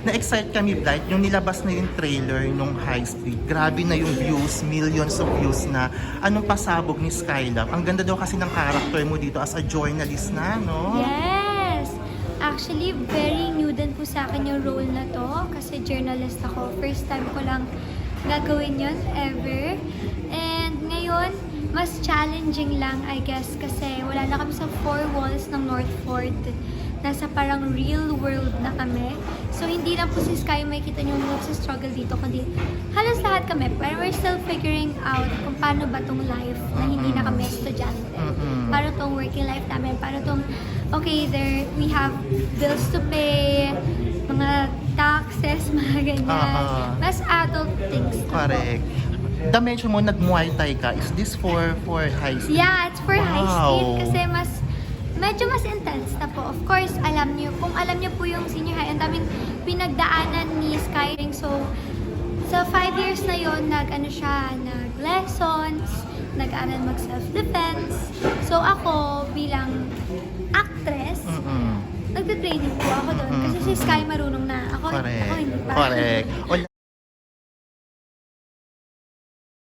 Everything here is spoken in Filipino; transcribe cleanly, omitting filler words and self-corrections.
Na-excite kami, Blight, yung nilabas na yung trailer nung High Street. Grabe na yung views, millions of views na. Anong pasabog ni Skylab. Ang ganda daw kasi ng character mo dito as a journalist na, no? Yes! Actually, very new din po sa akin yung role na to kasi journalist ako. First time ko lang gagawin yun ever. And ngayon, mas challenging lang, I guess, kasi wala na kami sa four walls ng North Fort. Nasa parang real world na kami. So, hindi lang po si Sky makikita niyo struggle dito, kundi halos lahat kami. Pero we're still figuring out kung paano ba tong life na hindi na kami estudyante. Paano tong working life namin. Paano tong, okay, we have bills to pay, mga taxes, mga ganyan. Mas adult things. Correct. Da-mention mo, nag-Muay Thai ka. Is this for high school? Yeah, it's for high school Wow. kasi medyo mas intense na po. Of course, kung alam niyo po yung senior high, ang daming pinagdaanan ni Skyring. So, sa 5 years na yon nag-lessons, nag-aral mag-self-defense. So, ako bilang actress, nagte-training po ako doon. Kasi si Sky marunong na. Ako hindi pa. Correct.